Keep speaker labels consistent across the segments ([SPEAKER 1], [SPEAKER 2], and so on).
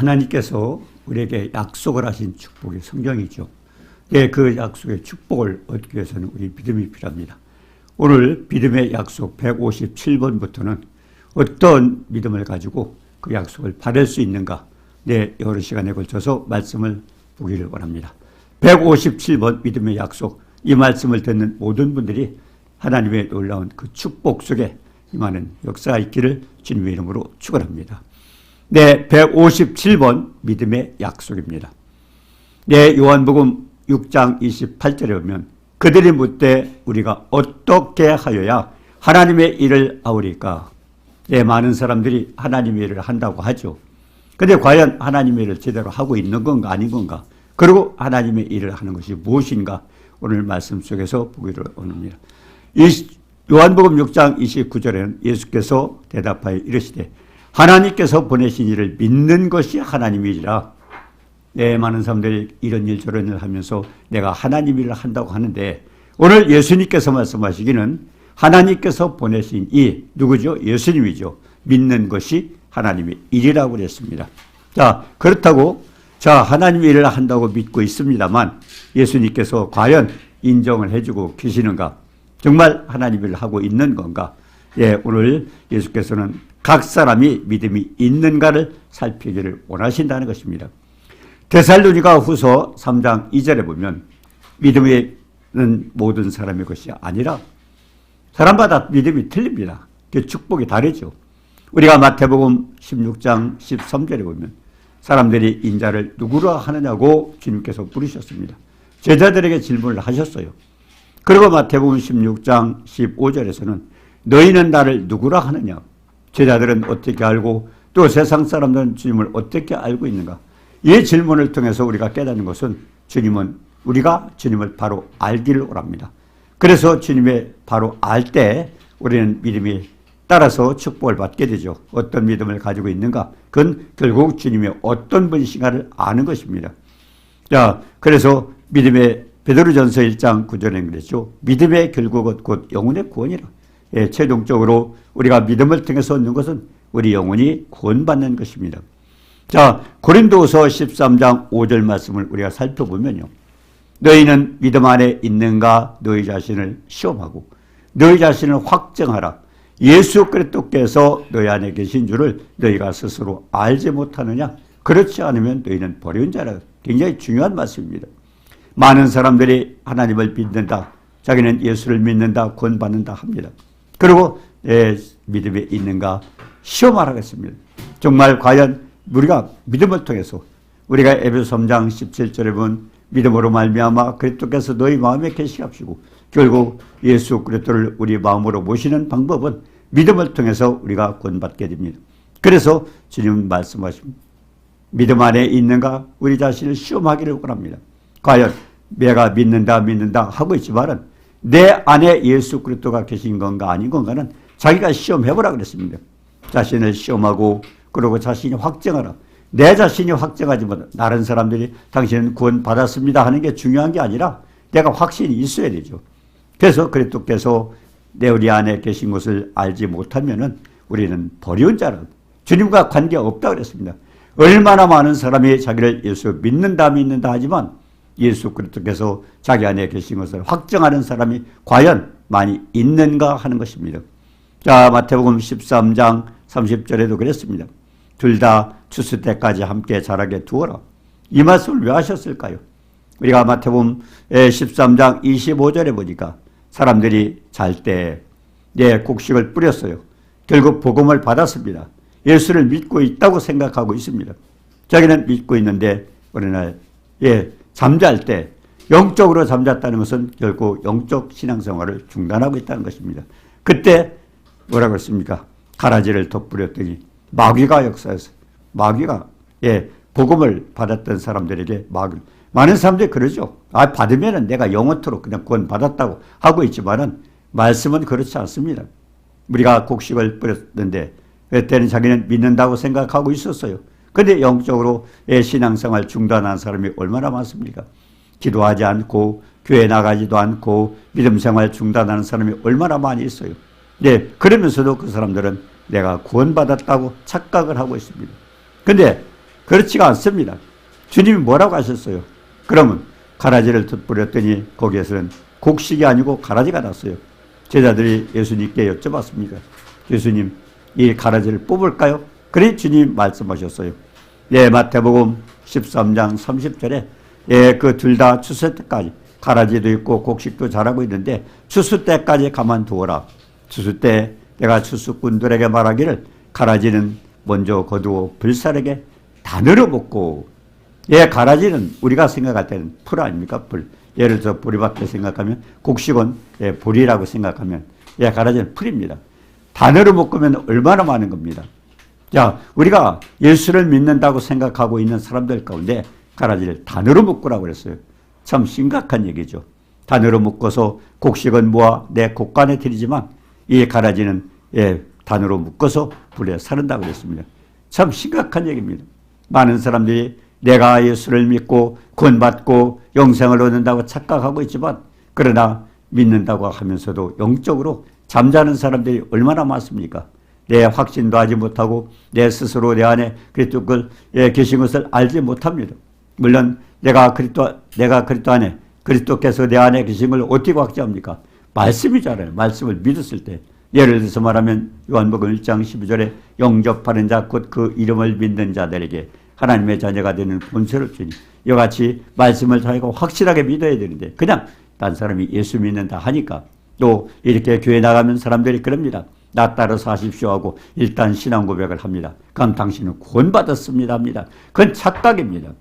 [SPEAKER 1] 하나님께서 우리에게 약속을 하신 축복이 성경이죠. 예, 그 약속의 축복을 얻기 위해서는 우리 믿음이 필요합니다. 오늘 믿음의 약속 157번부터는 어떤 믿음을 가지고 그 약속을 받을 수 있는가, 여러 시간에 걸쳐서 말씀을 보기를 원합니다. 157번 믿음의 약속, 이 말씀을 듣는 모든 분들이 하나님의 놀라운 그 축복 속에 임하는 역사가 있기를 주님의 이름으로 축원합니다. 157번 믿음의 약속입니다. 요한복음 6장 28절에 보면 그들이 묻되 우리가 어떻게 하여야 하나님의 일을 아우리까? 많은 사람들이 하나님의 일을 한다고 하죠. 근데 과연 하나님의 일을 제대로 하고 있는 건가 아닌 건가? 그리고 하나님의 일을 하는 것이 무엇인가? 오늘 말씀 속에서 보기를 원합니다. 요한복음 6장 29절에는 예수께서 대답하여 이르시되 하나님께서 보내신 일을 믿는 것이 하나님이라. 많은 사람들이 이런 일 저런 일을 하면서 내가 하나님 일을 한다고 하는데 오늘 예수님께서 말씀하시기는 하나님께서 보내신 이 누구죠? 예수님이죠. 믿는 것이 하나님의 일이라고 그랬습니다. 자, 그렇다고 하나님의 일을 한다고 믿고 있습니다만 예수님께서 과연 인정을 해주고 계시는가? 정말 하나님 일을 하고 있는 건가? 오늘 예수께서는 각 사람이 믿음이 있는가를 살피기를 원하신다는 것입니다. 데살로니가 후서 3장 2절에 보면 믿음은 모든 사람의 것이 아니라 사람마다 믿음이 틀립니다. 그 축복이 다르죠. 우리가 마태복음 16장 13절에 보면 사람들이 인자를 누구라 하느냐고 주님께서 물으셨습니다. 제자들에게 질문을 하셨어요. 그리고 마태복음 16장 15절에서는 너희는 나를 누구라 하느냐? 제자들은 어떻게 알고 또 세상 사람들은 주님을 어떻게 알고 있는가? 이 질문을 통해서 우리가 깨닫는 것은 우리가 주님을 바로 알기를 원합니다. 그래서 주님의 바로 알 때 우리는 믿음이 따라서 축복을 받게 되죠. 어떤 믿음을 가지고 있는가? 그건 결국 주님의 어떤 분이신가를 아는 것입니다. 그래서 믿음의 베드로전서 1장 9절에 그랬죠. 믿음의 결국은 곧 영혼의 구원이라. 최종적으로 우리가 믿음을 통해서 얻는 것은 우리 영혼이 구원받는 것입니다. 고린도후서 13장 5절 말씀을 우리가 살펴보면요. 너희는 믿음 안에 있는가? 너희 자신을 시험하고 너희 자신을 확정하라. 예수 그리스도께서 너희 안에 계신 줄을 너희가 스스로 알지 못하느냐? 그렇지 않으면 너희는 버린 자라. 굉장히 중요한 말씀입니다. 많은 사람들이 하나님을 믿는다. 자기는 예수를 믿는다. 구원받는다 합니다. 그리고 믿음에 있는가? 시험하라고 했습니다. 정말 과연 우리가 믿음을 통해서 우리가 에베소 3장 17절에 보면 믿음으로 말미암아 그리스도께서 너희 마음에 계시게 하시고 결국 예수 그리스도를 우리 마음으로 모시는 방법은 믿음을 통해서 우리가 구원받게 됩니다. 그래서 주님은 말씀하십니다. 믿음 안에 있는가? 우리 자신을 시험하기를 원합니다. 과연 내가 믿는다 하고 있지만은 내 안에 예수 그리스도가 계신 건가 아닌 건가는 자기가 시험해보라 그랬습니다. 자신을 시험하고 그리고 자신이 확정하라. 내 자신이 확정하지만 다른 사람들이 당신은 구원받았습니다 하는 게 중요한 게 아니라 내가 확신이 있어야 되죠. 그래서 그리스도께서 우리 안에 계신 것을 알지 못하면은 우리는 버려온 자라. 주님과 관계없다 그랬습니다. 얼마나 많은 사람이 자기를 예수 믿는다 하지만 예수 그리스도께서 자기 안에 계신 것을 확정하는 사람이 과연 많이 있는가 하는 것입니다. 마태복음 13장 30절에도 그랬습니다. 둘 다 추수 때까지 함께 자라게 두어라. 이 말씀을 왜 하셨을까요? 우리가 마태복음 13장 25절에 보니까 사람들이 잘 때 곡식을 뿌렸어요. 결국 복음을 받았습니다. 예수를 믿고 있다고 생각하고 있습니다. 자기는 믿고 있는데 어느 날 잠잘 때 영적으로 잠잤다는 것은 결국 영적 신앙생활을 중단하고 있다는 것입니다. 그때 뭐라고 했습니까? 가라지를 덧뿌렸더니 마귀가 역사했어요. 마귀가 복음을 받았던 사람들에게 많은 사람들이 그러죠. 받으면은 내가 영원토록 그냥 구원 받았다고 하고 있지만은 말씀은 그렇지 않습니다. 우리가 곡식을 뿌렸는데 그때는 자기는 믿는다고 생각하고 있었어요. 그런데 영적으로 신앙생활 중단한 사람이 얼마나 많습니까? 기도하지 않고 교회 나가지도 않고 믿음생활 중단하는 사람이 얼마나 많이 있어요. 그러면서도 그 사람들은 내가 구원받았다고 착각을 하고 있습니다. 그런데 그렇지가 않습니다. 주님이 뭐라고 하셨어요? 그러면 가라지를 뿌렸더니 거기에서는 곡식이 아니고 가라지가 났어요. 제자들이 예수님께 여쭤봤습니다. 예수님, 이 가라지를 뽑을까요? 그러니 주님 말씀하셨어요. 예, 마태복음 13장 30절에 예, 그 둘 다 추수 때까지 가라지도 있고 곡식도 자라고 있는데 추수 때까지 가만두어라. 추수 때 내가 추수꾼들에게 말하기를 가라지는 먼저 거두어 불사르게 단으로 볶고, 예, 가라지는 우리가 생각할 때는 풀 아닙니까? 풀. 예를 들어서 보리밭을 생각하면 곡식은 예, 보리라고 생각하면 예, 가라지는 풀입니다. 단으로 볶으면 얼마나 많은 겁니다. 자, 우리가 예수를 믿는다고 생각하고 있는 사람들 가운데 가라지를 단으로 묶으라고 그랬어요. 참 심각한 얘기죠. 단으로 묶어서 곡식은 모아 내 곡간에 들이지만 이 가라지는 예, 단으로 묶어서 불에 사른다고 그랬습니다. 참 심각한 얘기입니다. 많은 사람들이 내가 예수를 믿고 구원받고 영생을 얻는다고 착각하고 있지만 그러나 믿는다고 하면서도 영적으로 잠자는 사람들이 얼마나 많습니까? 내 확신도 하지 못하고 내 스스로 내 안에 그리스도가 계신 것을 알지 못합니다. 물론 내가 그리스도 안에 그리스도께서 내 안에 계신 걸 어떻게 확정합니까? 말씀이잖아요. 말씀을 믿었을 때. 예를 들어서 말하면 요한복음 1장 12절에 영접하는 자 곧 그 이름을 믿는 자들에게 하나님의 자녀가 되는 본세를 주니 이와 같이 말씀을 자기가 확실하게 믿어야 되는데 그냥 딴 사람이 예수 믿는다 하니까 또 이렇게 교회 나가면 사람들이 그럽니다. 나 따라서 하십시오 하고 일단 신앙 고백을 합니다. 그럼 당신은 구원받았습니다 합니다. 그건 착각입니다.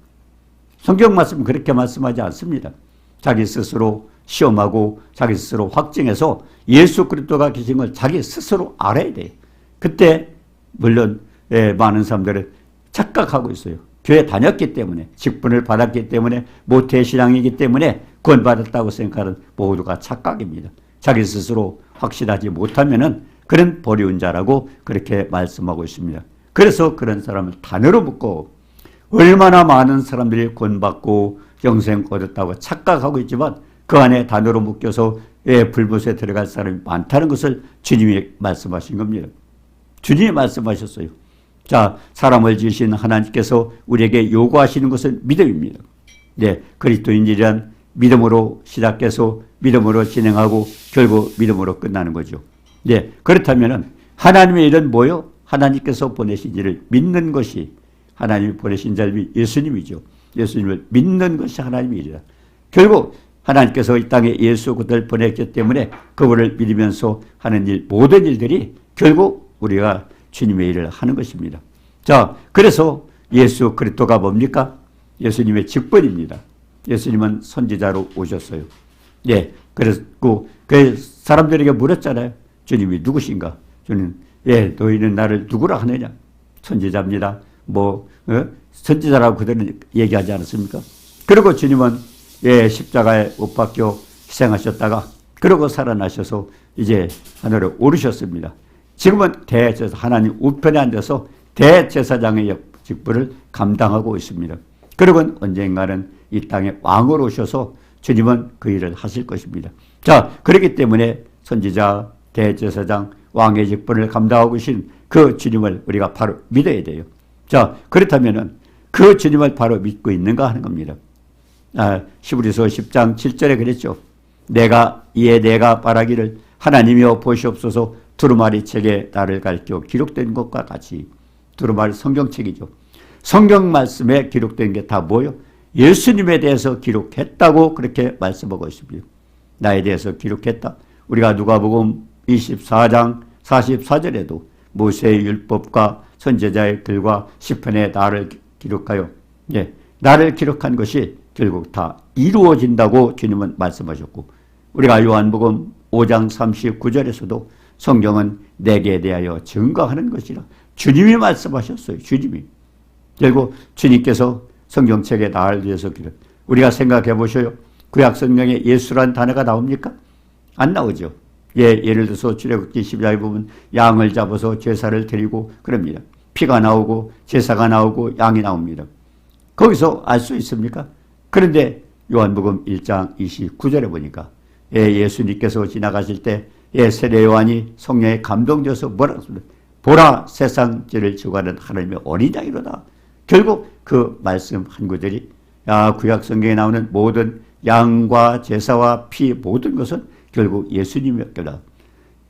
[SPEAKER 1] 성경 말씀은 그렇게 말씀하지 않습니다. 자기 스스로 시험하고 자기 스스로 확증해서 예수 그리스도가 계신 걸 자기 스스로 알아야 돼요. 그때 물론 많은 사람들은 착각하고 있어요. 교회 다녔기 때문에 직분을 받았기 때문에 모태신앙이기 때문에 구원받았다고 생각하는 모두가 착각입니다. 자기 스스로 확실하지 못하면은 그런 버리운 자라고 그렇게 말씀하고 있습니다. 그래서 그런 사람을 단으로 묶고 얼마나 많은 사람들이 구원받고 영생 얻었다고 착각하고 있지만 그 안에 단으로 묶여서 불못에 들어갈 사람이 많다는 것을 주님이 말씀하신 겁니다. 주님이 말씀하셨어요. 자, 사람을 지으신 하나님께서 우리에게 요구하시는 것은 믿음입니다. 네, 그리스도인이란 믿음으로 시작해서 믿음으로 진행하고 결국 믿음으로 끝나는 거죠. 네, 그렇다면은 하나님의 일은 뭐요? 하나님께서 보내신 일을 믿는 것이 하나님이 보내신 자님이 예수님이죠. 예수님을 믿는 것이 하나님의 일이다. 결국 하나님께서 이 땅에 예수 그들을 보냈기 때문에 그분을 믿으면서 하는 일, 모든 일들이 결국 우리가 주님의 일을 하는 것입니다. 자, 그래서 예수 그리스도가 뭡니까? 예수님의 직분입니다. 예수님은 선지자로 오셨어요. 예, 그래서 그 사람들에게 물었잖아요. 주님이 누구신가? 주님, 예, 너희는 나를 누구라 하느냐? 선지자입니다. 선지자라고 그들은 얘기하지 않았습니까? 그리고 주님은 예, 십자가에 못 박혀 희생하셨다가 그러고 살아나셔서 이제 하늘에 오르셨습니다. 지금은 대제사 하나님 우편에 앉아서 대제사장의 직분을 감당하고 있습니다. 그리고 언젠가는 이 땅에 왕으로 오셔서 주님은 그 일을 하실 것입니다. 자, 그렇기 때문에 선지자, 대제사장, 왕의 직분을 감당하고 계신 그 주님을 우리가 바로 믿어야 돼요. 자, 그렇다면은 그 주님을 바로 믿고 있는가 하는 겁니다. 히브리서 10장 7절에 그랬죠. 내가 말하기를 하나님이여 보시옵소서 두루마리 책에 나를 가르쳐 기록된 것과 같이. 두루마리 성경책이죠. 성경 말씀에 기록된 게 다 뭐요? 예수님에 대해서 기록했다고 그렇게 말씀하고 있습니다. 나에 대해서 기록했다. 우리가 누가복음 24장 44절에도 모세의 율법과 선지자의 글과 시편에 나를 기록하여 나를 기록한 것이 결국 다 이루어진다고 주님은 말씀하셨고 우리가 요한복음 5장 39절에서도 성경은 내게 대하여 증거하는 것이라 주님이 말씀하셨어요. 주님이. 결국 주님께서 성경책에 나를 위해서 기록. 우리가 생각해 보셔요. 구약 성경에 예수란 단어가 나옵니까? 안 나오죠. 예를 들어서 출애굽기 12장에 보면 양을 잡아서 제사를 드리고 그럽니다. 피가 나오고 제사가 나오고 양이 나옵니다. 거기서 알 수 있습니까? 그런데 요한복음 1장 29절에 보니까 예수님께서 지나가실 때 세례 요한이 성령에 감동되어서 뭐라고 했습니까? 보라 세상 죄를 지고 가는 하나님의 어린 양이로다. 결국 그 말씀 한 구절이 구약 성경에 나오는 모든 양과 제사와 피 모든 것은 결국 예수님이었다.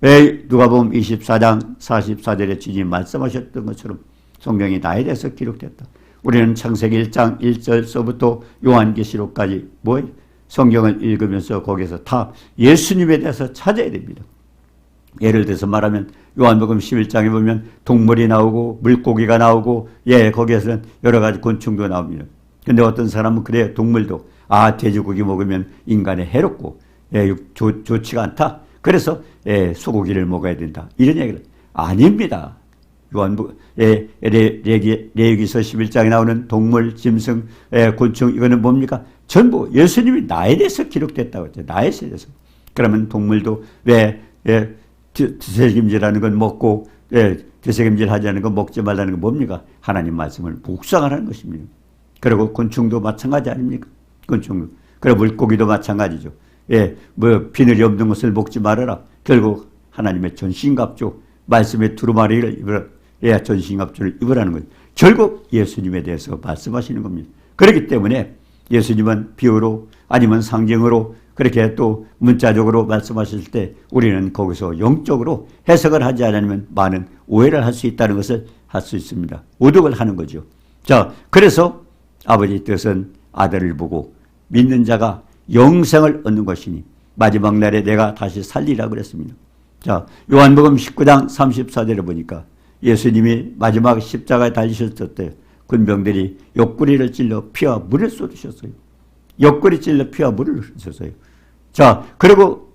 [SPEAKER 1] 왜 누가복음 24장 44절에 주님 말씀하셨던 것처럼 성경이 나에 대해서 기록됐다. 우리는 창세기 1장 1절서부터 요한계시록까지 성경을 읽으면서 거기서 다 예수님에 대해서 찾아야 됩니다. 예를 들어서 말하면 요한복음 11장에 보면 동물이 나오고 물고기가 나오고 거기에서는 여러 가지 곤충도 나옵니다. 근데 어떤 사람은 그래요. 동물도 돼지고기 먹으면 인간에 해롭고 좋지가 않다. 그래서 소고기를 먹어야 된다. 이런 얘기를 아닙니다. 레위기서 11장에 나오는 동물, 짐승, 곤충 이거는 뭡니까? 전부 예수님이 나에 대해서 기록됐다고 했죠. 나에 대해서. 그러면 동물도 왜 되새김질하는 건 먹고 되새김질 하지 않는 건 먹지 말라는 건 뭡니까? 하나님 말씀을 묵상하라는 것입니다. 그리고 곤충도 마찬가지 아닙니까? 곤충도. 그리고 물고기도 마찬가지죠. 비늘이 없는 것을 먹지 말아라. 결국 하나님의 전신갑주, 말씀의 두루마리를 입으라. 전신갑주를 입으라는 거죠. 결국 예수님에 대해서 말씀하시는 겁니다. 그렇기 때문에 예수님은 비유로 아니면 상징으로 그렇게 또 문자적으로 말씀하실 때 우리는 거기서 영적으로 해석을 하지 않으면 많은 오해를 할 수 있다는 것을 할 수 있습니다. 오독을 하는 거죠. 자, 그래서 아버지 뜻은 아들을 보고 믿는 자가 영생을 얻는 것이니 마지막 날에 내가 다시 살리라 그랬습니다. 자, 요한복음 19장 34절에 보니까 예수님이 마지막 십자가에 달리셨을 때 군병들이 옆구리를 찔러 피와 물을 쏟으셨어요. 옆구리 찔러 피와 물을 쏟으셨어요. 자, 그리고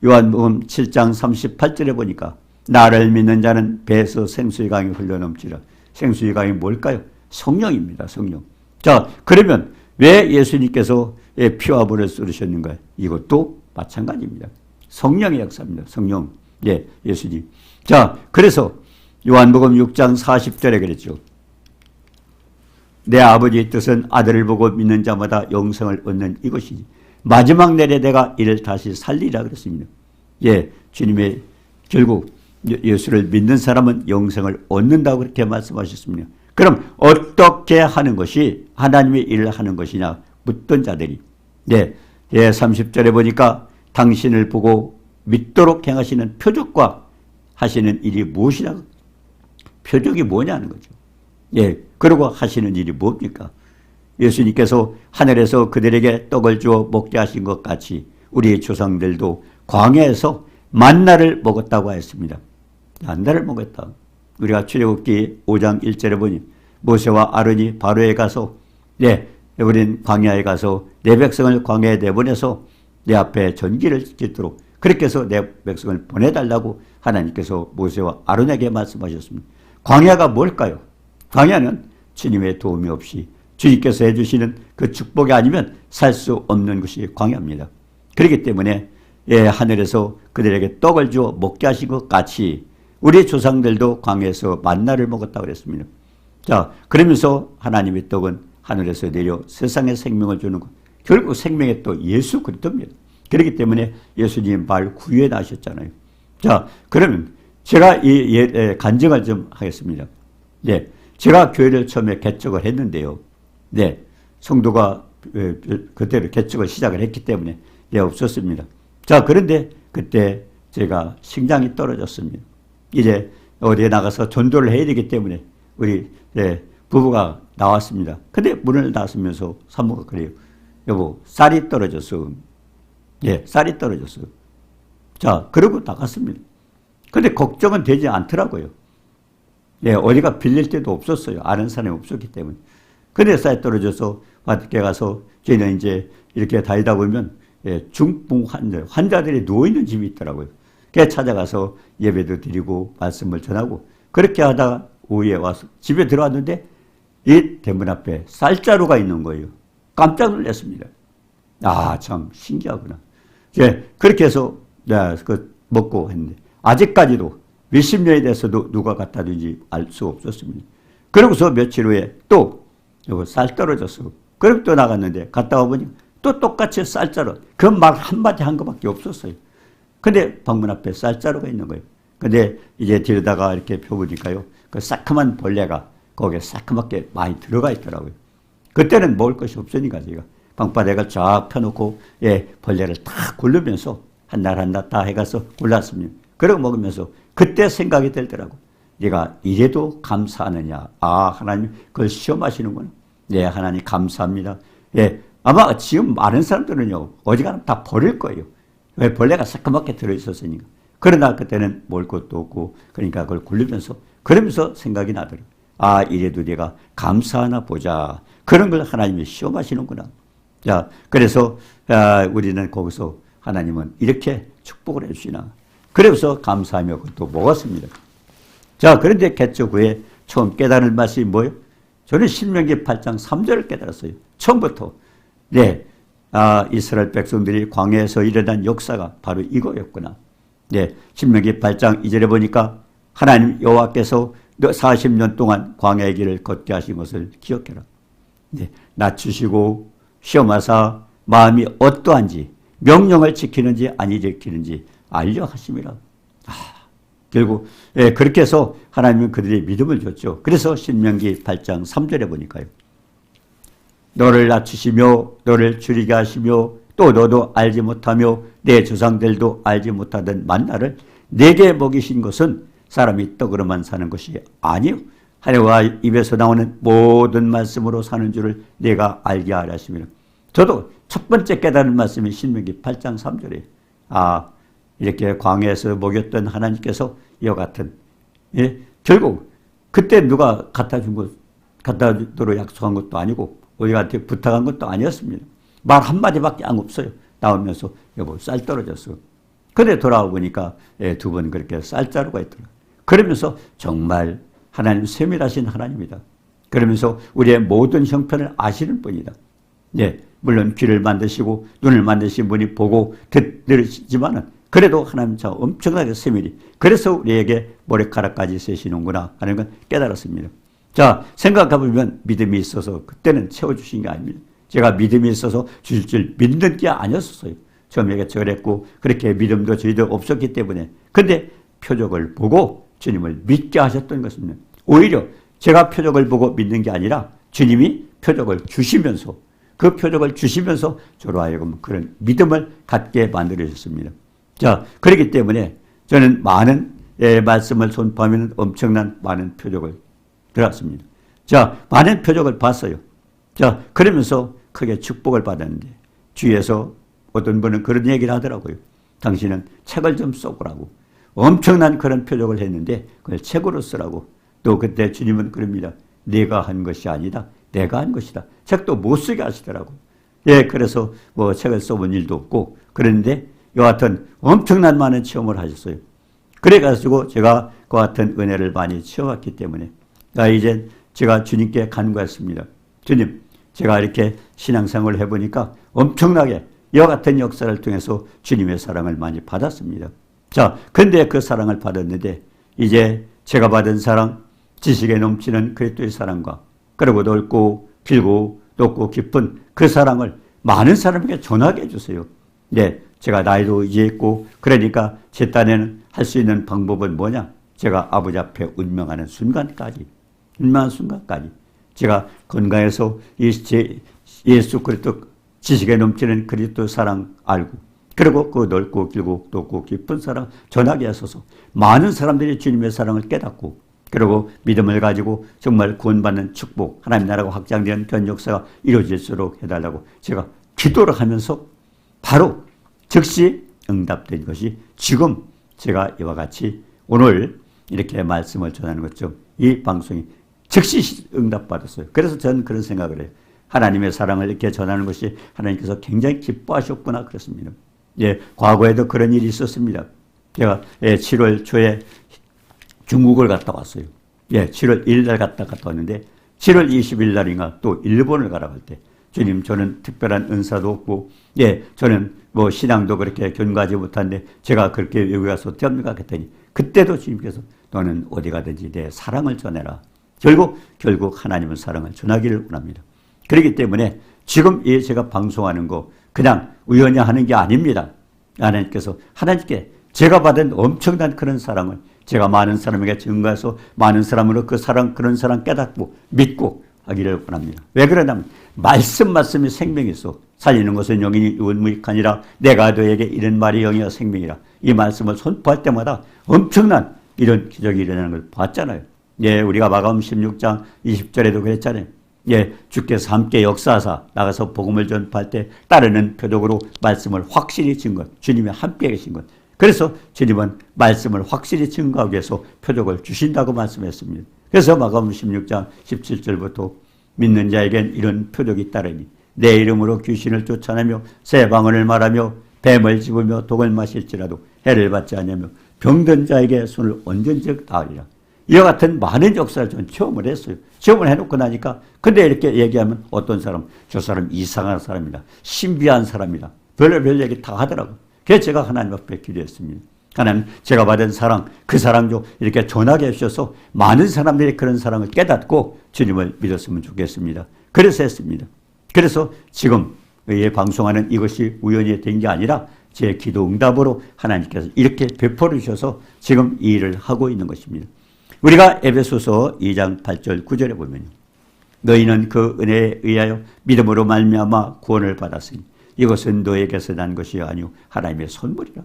[SPEAKER 1] 요한복음 7장 38절에 보니까 나를 믿는 자는 배에서 생수의 강이 흘러넘치라. 생수의 강이 뭘까요? 성령입니다. 성령. 자, 그러면 왜 예수님께서 피와 물을 쏟으셨는가? 이것도 마찬가지입니다. 성령의 역사입니다. 성령. 예수님. 자, 그래서 요한복음 6장 40절에 그랬죠. 내 아버지의 뜻은 아들을 보고 믿는 자마다 영생을 얻는 이것이지. 마지막 날에 내가 이를 다시 살리라 그랬습니다. 주님의 결국 예수를 믿는 사람은 영생을 얻는다고 그렇게 말씀하셨습니다. 그럼 어떻게 하는 것이 하나님의 일을 하는 것이냐 묻던 자들이 30절에 보니까 당신을 보고 믿도록 행하시는 표적과 하시는 일이 무엇이냐? 표적이 뭐냐는 거죠. 그리고 하시는 일이 뭡니까? 예수님께서 하늘에서 그들에게 떡을 주어 먹게 하신 것 같이 우리의 조상들도 광야에서 만나를 먹었다고 했습니다. 만나를 먹었다. 우리가 출애굽기 5장 1절에 보니 모세와 아론이 바로에 가서 우린 광야에 가서 내 백성을 광야에 내보내서 내 앞에 전기를 짓도록 그렇게 해서 내 백성을 보내달라고 하나님께서 모세와 아론에게 말씀하셨습니다. 광야가 뭘까요? 광야는 주님의 도움이 없이 주님께서 해주시는 그 축복이 아니면 살 수 없는 것이 광야입니다. 그렇기 때문에 하늘에서 그들에게 떡을 주어 먹게 하신 것 같이 우리 조상들도 광야에서 만나를 먹었다고 그랬습니다. 자, 그러면서 하나님의 떡은 하늘에서 내려 세상에 생명을 주는 것. 결국 생명의 떡 예수 그리스도입니다. 그렇기 때문에 예수님 말 구유에 나셨잖아요. 자, 그러면 제가 간증을 좀 하겠습니다. 제가 교회를 처음에 개척을 했는데요. 성도가 그때로 개척을 시작을 했기 때문에 없었습니다. 자, 그런데 그때 제가 신장이 떨어졌습니다. 이제 어디에 나가서 전도를 해야 되기 때문에 우리 부부가 나왔습니다. 근데 문을 닫으면서 사모가 그래요. 여보, 쌀이 떨어졌어. 쌀이 떨어졌어. 자, 그러고 나갔습니다. 근데 걱정은 되지 않더라고요. 어디가 빌릴 데도 없었어요. 아는 사람이 없었기 때문에. 근데 쌀이 떨어져서 밖에 가서 저희는 이제 이렇게 다니다 보면 중풍 환자들이 누워있는 집이 있더라고요. 그래서 찾아가서 예배도 드리고 말씀을 전하고 그렇게 하다가 오후에 와서 집에 들어왔는데 이 대문 앞에 쌀자루가 있는 거예요. 깜짝 놀랐습니다. 참 신기하구나. 그렇게 해서 먹고 했는데 아직까지도 몇십 년이 돼서도 누가 갖다 준지 알 수 없었습니다. 그러고서 며칠 후에 또 쌀 떨어졌어. 그럼 또 나갔는데 갔다 와보니 또 똑같이 쌀자루. 그 말 한마디 한 것밖에 없었어요. 근데 방문 앞에 쌀자루가 있는 거예요. 근데 이제 들여다가 이렇게 펴보니까요. 그 새카만 벌레가 거기에 새까맣게 많이 들어가 있더라고요. 그때는 먹을 것이 없으니까 제가 방바닥을 쫙 펴놓고 벌레를 다 굴르면서 한 날 한 날 다 해가서 골랐습니다. 그러고 먹으면서 그때 생각이 들더라고. 내가 이래도 감사하느냐. 하나님 그걸 시험하시는구나. 하나님 감사합니다. 아마 지금 많은 사람들은요, 어지간하면 다 버릴 거예요. 왜? 벌레가 새까맣게 들어있었으니까. 그러나 그때는 먹을 것도 없고, 그러니까 그걸 굴리면서, 그러면서 생각이 나더라고요. 이래도 내가 감사하나 보자. 그런 걸 하나님이 시험하시는구나. 자, 그래서 우리는 거기서 하나님은 이렇게 축복을 해주시나. 그래서 감사하며 그것도 먹었습니다. 자, 그런데 개척 후에 처음 깨달은 말씀이 뭐예요? 저는 신명기 8장 3절을 깨달았어요. 처음부터. 이스라엘 백성들이 광야에서 일어난 역사가 바로 이거였구나. 신명기 8장 2절에 보니까 하나님 여호와께서 40년 동안 광야의 길을 걷게 하신 것을 기억해라. 낮추시고 시험하사 마음이 어떠한지 명령을 지키는지 아니 지키는지 알려 하심이라. 결국 그렇게 해서 하나님은 그들의 믿음을 줬죠. 그래서 신명기 8장 3절에 보니까요. 너를 낮추시며 너를 줄이게 하시며 또 너도 알지 못하며 내 조상들도 알지 못하던 만나를 내게 먹이신 것은 사람이 떡으로만 사는 것이 아니요 하나님의 입에서 나오는 모든 말씀으로 사는 줄을 내가 알게 하라 하시며, 저도 첫 번째 깨달은 말씀이 신명기 8장 3절이에요. 이렇게 광야에서 먹였던 하나님께서 이와 같은, 결국 그때 누가 갖다 주도록 약속한 것도 아니고 우리한테 부탁한 것도 아니었습니다. 말 한마디밖에 안 없어요. 나오면서 여보 쌀 떨어졌어. 근데 돌아와 보니까 두 번 그렇게 쌀자루가 있더라. 그러면서 정말 하나님 세밀하신 하나님이다. 그러면서 우리의 모든 형편을 아시는 분이다. 물론 귀를 만드시고 눈을 만드신 분이 보고 듣지만은 그래도 하나님 참 엄청나게 세밀히, 그래서 우리에게 머리카락까지 세시는구나 하는 건 깨달았습니다. 자, 생각해보면 믿음이 있어서 그때는 채워주신 게 아닙니다. 제가 믿음이 있어서 주실 줄 믿는 게 아니었어요. 처음에 저랬고 그렇게 믿음도 저희도 없었기 때문에. 근데 표적을 보고 주님을 믿게 하셨던 것입니다. 오히려 제가 표적을 보고 믿는 게 아니라 주님이 표적을 주시면서, 그 표적을 주시면서 저로 하여금 그런 믿음을 갖게 만들어주셨습니다. 자, 그렇기 때문에 저는 많은 말씀을 선포하면 엄청난 많은 표적을 들었습니다. 자, 많은 표적을 봤어요. 자, 그러면서 크게 축복을 받았는데 주위에서 어떤 분은 그런 얘기를 하더라고요. 당신은 책을 좀 써보라고. 엄청난 그런 표적을 했는데 그걸 책으로 쓰라고. 또 그때 주님은 그럽니다. 네가 한 것이 아니다. 내가 한 것이다. 책도 못 쓰게 하시더라고. 그래서 뭐 책을 써본 일도 없고 그런데 여하튼 엄청난 많은 체험을 하셨어요. 그래가지고 제가 그 같은 은혜를 많이 체험했기 때문에 이제 제가 주님께 간구했습니다. 주님, 제가 이렇게 신앙생활을 해보니까 엄청나게 이와 같은 역사를 통해서 주님의 사랑을 많이 받았습니다. 자, 근데 그 사랑을 받았는데 이제 제가 받은 사랑, 지식에 넘치는 그리스도의 사랑과 그리고 넓고 길고 높고 깊은 그 사랑을 많은 사람에게 전하게 해주세요. 제가 나이도 이제 있고 그러니까 제 딴에는 할 수 있는 방법은 뭐냐? 제가 아버지 앞에 운명하는 순간까지, 운명한 순간까지 제가 건강해서 예수 그리스도 지식에 넘치는 그리스도 사랑 알고 그리고 그 넓고 길고 높고 깊은 사랑 전하게 하소서. 많은 사람들이 주님의 사랑을 깨닫고 그리고 믿음을 가지고 정말 구원받는 축복, 하나님 나라가 확장되는 그런 역사가 이루어질수록 해달라고 제가 기도를 하면서 바로 즉시 응답된 것이 지금 제가 이와 같이 오늘 이렇게 말씀을 전하는 것처럼 이 방송이 즉시 응답받았어요. 그래서 저는 그런 생각을 해요. 하나님의 사랑을 이렇게 전하는 것이 하나님께서 굉장히 기뻐하셨구나 그렇습니다. 과거에도 그런 일이 있었습니다. 제가 7월 초에 중국을 갔다 왔어요. 7월 1일 날 갔다 왔는데 7월 20일 날인가 또 일본을 가라고 할 때 주님, 저는 특별한 은사도 없고 저는 뭐 신앙도 그렇게 견고하지 못한데 제가 그렇게 외국에 가서 어떻게 합니까? 그랬더니 그때도 주님께서 너는 어디 가든지 내 사랑을 전해라. 결국 하나님은 사랑을 전하기를 원합니다. 그렇기 때문에 지금 제가 방송하는 거 그냥 우연히 하는 게 아닙니다. 하나님께 제가 받은 엄청난 그런 사랑을 제가 많은 사람에게 증거해서 많은 사람으로 그런 사람 깨닫고 믿고 하기를 원합니다. 왜 그러냐면 말씀이 생명이 있어. 살리는 것은 영이니 무익하니라. 내가 너에게 이런 말이 영이와 생명이라. 이 말씀을 선포할 때마다 엄청난 이런 기적이 일어나는 걸 봤잖아요. 예, 우리가 마가음 16장 20절에도 그랬잖아요. 예, 주께서 함께 역사하사 나가서 복음을 전파할 때 따르는 표적으로 말씀을 확실히 증거, 주님이 함께 계신 것. 그래서 주님은 말씀을 확실히 증거하기 위해서 표적을 주신다고 말씀했습니다. 그래서 마가음 16장 17절부터 믿는 자에겐 이런 표적이 따르니 내 이름으로 귀신을 쫓아내며 새 방언을 말하며 뱀을 집으며 독을 마실지라도 해를 받지 않으며 병든 자에게 손을 얹은즉 나으리라. 이와 같은 많은 역사를 저는 체험을 했어요. 체험을 해놓고 나니까 근데 이렇게 얘기하면 어떤 사람, 저 사람 이상한 사람이다, 신비한 사람이다, 별의별 얘기 다 하더라고요. 그래서 제가 하나님 앞에 기도했습니다. 하나님, 제가 받은 사랑, 그 사랑도 이렇게 전하게 해주셔서 많은 사람들이 그런 사랑을 깨닫고 주님을 믿었으면 좋겠습니다. 그래서 했습니다. 그래서 지금 방송하는 이것이 우연히 된 게 아니라 제 기도 응답으로 하나님께서 이렇게 베풀어 주셔서 지금 이 일을 하고 있는 것입니다. 우리가 에베소서 2장 8절 9절에 보면 너희는 그 은혜에 의하여 믿음으로 말미암아 구원을 받았으니 이것은 너에게서 난 것이 아니오 하나님의 선물이라.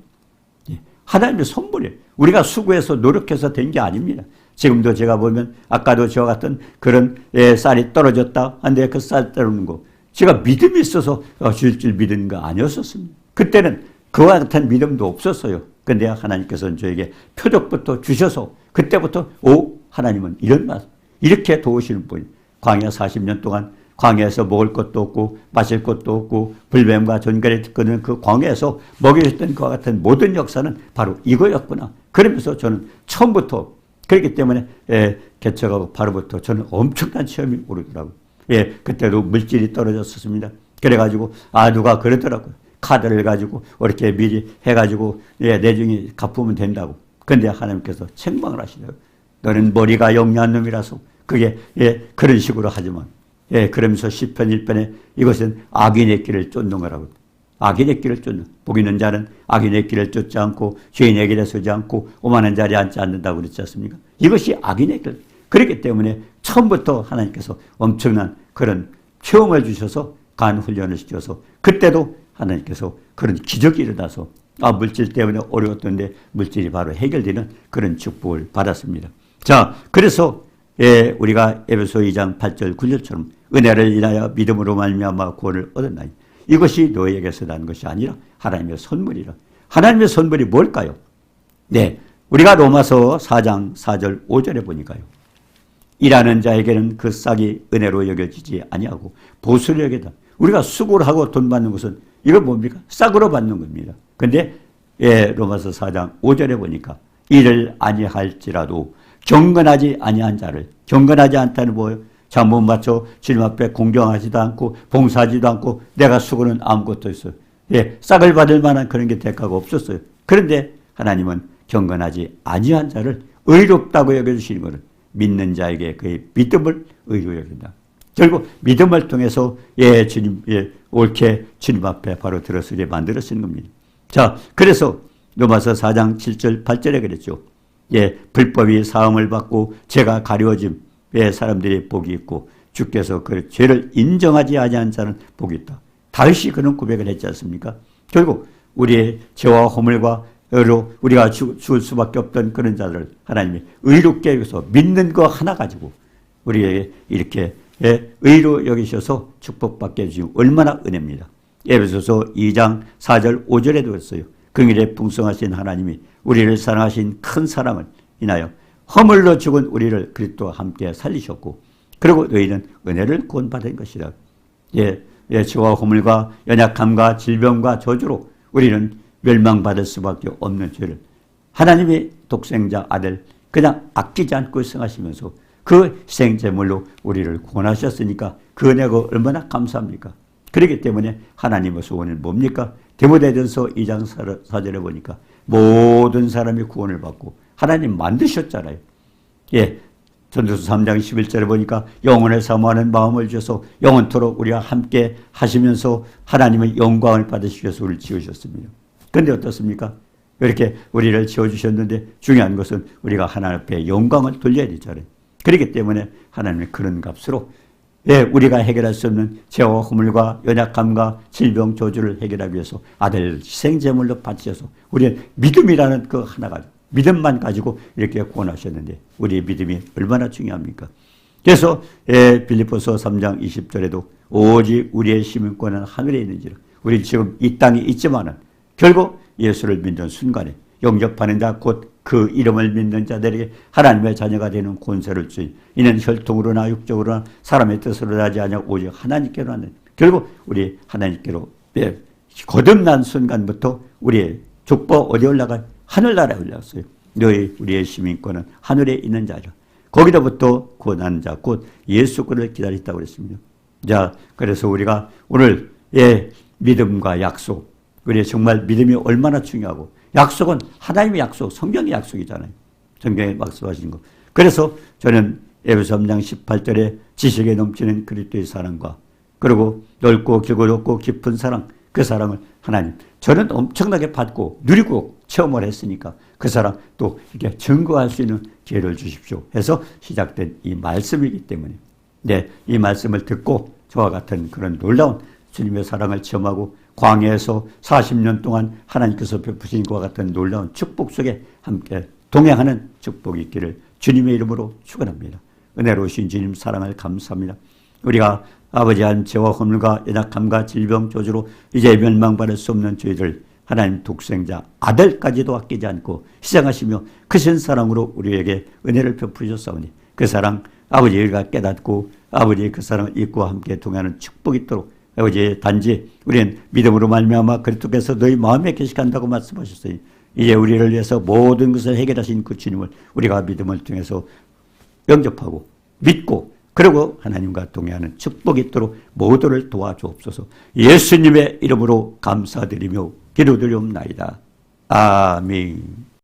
[SPEAKER 1] 하나님의 선물이에요. 우리가 수고해서 노력해서 된 게 아닙니다. 지금도 제가 보면 아까도 저와 같은 그런 쌀이 떨어졌다 한데 그 쌀 떨어지는 거 제가 믿음이 있어서 줄 줄 믿은 거 아니었었습니다. 그때는 그와 같은 믿음도 없었어요. 근데 하나님께서는 저에게 표적부터 주셔서 그때부터 하나님은 이런 말씀 이렇게 도우시는 분이 광야 40년 동안 광야에서 먹을 것도 없고 마실 것도 없고 불뱀과 전갈이 끄는 그 광야에서 먹이셨던 그와 같은 모든 역사는 바로 이거였구나. 그러면서 저는 처음부터 그렇기 때문에 개척하고 바로부터 저는 엄청난 체험이 오르더라고요. 그때도 물질이 떨어졌었습니다. 그래가지고 누가 그러더라고요. 카드를 가지고 이렇게 미리 해가지고 내중에 갚으면 된다고. 근데 하나님께서 책망을 하시더라고요. 너는 머리가 영리한 놈이라서 그게 그런 식으로 하지만 그러면서 시편 1편에 이것은 악인의 길을 쫓는 거라고. 악인의 길을 쫓는. 복 있는 자는 악인의 길을 쫓지 않고 죄인의 길에 서지 않고 오만한 자리에 앉지 않는다고 그랬지 않습니까? 이것이 악인의 길. 그렇기 때문에 처음부터 하나님께서 엄청난 그런 체험을 주셔서 간 훈련을 시켜서 그때도 하나님께서 그런 기적이 일어나서 물질 때문에 어려웠던데 물질이 바로 해결되는 그런 축복을 받았습니다. 자, 그래서 우리가 에베소 2장 8절 9절처럼 은혜를 인하여 믿음으로 말미암아 구원을 얻었나니 이것이 너에게서 난 것이 아니라 하나님의 선물이라. 하나님의 선물이 뭘까요? 우리가 로마서 4장 4절 5절에 보니까요. 일하는 자에게는 그 싹이 은혜로 여겨지지 아니하고 보수로 여겨다. 우리가 수고를 하고 돈 받는 것은 이거 뭡니까? 싹으로 받는 겁니다. 근데 로마서 4장 5절에 보니까 일을 아니할지라도 경건하지 아니한 자를, 경건하지 않다는 뭐예요? 잠못 맞춰 주님 앞에 공경하지도 않고 봉사하지도 않고 내가 수고는 아무것도 없어요. 싹을 받을 만한 그런 게 대가가 없었어요. 그런데 하나님은 경건하지 아니한 자를 의롭다고 여겨주시는 것은 믿는 자에게 그의 믿음을 의로 여긴다. 결국 믿음을 통해서 주님 옳게 주님 앞에 바로 들어서게 만들어진 겁니다. 자, 그래서 로마서 4장 7절 8절에 그랬죠. 불법이 사함을 받고 죄가 가려짐 사람들이 복이 있고 주께서 그 죄를 인정하지 아니한 자는 복이 있다. 다윗이 그런 고백을 했지 않습니까? 결국 우리의 죄와 허물과 로 우리가 죽을 수밖에 없던 그런 자들을 하나님이 의롭게 여기서 믿는 거 하나 가지고 우리에게 이렇게 의로 여기셔서 축복받게 해주시고 얼마나 은혜입니다. 에베소서 2장 4절 5절에도 했어요. 긍휼에 풍성하신 하나님이 우리를 사랑하신 큰 사랑을 인하여 허물로 죽은 우리를 그리스도와 함께 살리셨고 그리고 너희는 은혜를 구원받은 것이다. 죄와 허물과 연약함과 질병과 저주로 우리는 멸망받을 수밖에 없는 죄를 하나님의 독생자 아들 그냥 아끼지 않고 희생하시면서 그 희생제물로 우리를 구원하셨으니까 그 은혜가 얼마나 감사합니까? 그렇기 때문에 하나님의 소원은 뭡니까? 디모데전서 2장 4절에 보니까 모든 사람이 구원을 받고 하나님 만드셨잖아요. 전도서 3장 11절에 보니까 영혼을 사모하는 마음을 주셔서 영원토록 우리와 함께 하시면서 하나님의 영광을 받으시기 위해서 우리를 지으셨습니다. 그런데 어떻습니까? 이렇게 우리를 지어주셨는데 중요한 것은 우리가 하나님 앞에 영광을 돌려야 되잖아요. 그렇기 때문에 하나님의 그런 값으로 우리가 해결할 수 없는 죄와 허물과 연약함과 질병 저주를 해결하기 위해서 아들 희생제물로 바치셔서 우리는 믿음이라는 그 하나가 믿음만 가지고 이렇게 구원하셨는데 우리의 믿음이 얼마나 중요합니까? 그래서 빌립보서 3장 20절에도 오직 우리의 시민권은 하늘에 있는지라. 우리 지금 이 땅에 있지만은 결국 예수를 믿는 순간에 영접하는 자 곧 그 이름을 믿는 자들에게 하나님의 자녀가 되는 권세를 주니 이는 혈통으로나 육적으로나 사람의 뜻으로 하지 아니하 오직 하나님께로 하는 결국 우리 하나님께로 거듭난 순간부터 우리의 족보 어디 올라가 하늘나라에 올라갔어요. 너희 우리의 시민권은 하늘에 있는 자라. 거기로부터 구원하는 자 곧 예수를 기다렸다고 그랬습니다. 자, 그래서 우리가 오늘 믿음과 약속, 우리 정말 믿음이 얼마나 중요하고 약속은 하나님의 약속, 성경의 약속이잖아요. 성경에 말씀하신 거. 그래서 저는 에베소 3장 18절에 지식에 넘치는 그리스도의 사랑과 그리고 넓고 길고 높고 깊은 사랑, 그 사랑을 하나님 저는 엄청나게 받고 누리고 체험을 했으니까 그 사랑 또 이렇게 증거할 수 있는 기회를 주십시오 해서 시작된 이 말씀이기 때문에 이 말씀을 듣고 저와 같은 그런 놀라운 주님의 사랑을 체험하고 광야에서 40년 동안 하나님께서 베푸신 것과 같은 놀라운 축복 속에 함께 동행하는 축복이 있기를 주님의 이름으로 축원합니다. 은혜로우신 주님 사랑을 감사합니다. 우리가 아버지 한 죄와 허물과 연약함과 질병 저주로 이제 멸망받을 수 없는 저희들 하나님 독생자 아들까지도 아끼지 않고 희생하시며 크신 사랑으로 우리에게 은혜를 베푸셨사오니 그 사랑 아버지가 깨닫고 아버지의 그 사랑을 잊고 함께 동행하는 축복이 있도록 아버지 단지 우리는 믿음으로 말미암아 그리스도께서 너희 마음에 계시간다고 말씀하셨으니 이제 우리를 위해서 모든 것을 해결하신 그 주님을 우리가 믿음을 통해서 영접하고 믿고 그리고 하나님과 동행하는 축복이 있도록 모두를 도와주옵소서. 예수님의 이름으로 감사드리며 기도드리옵나이다. 아멘.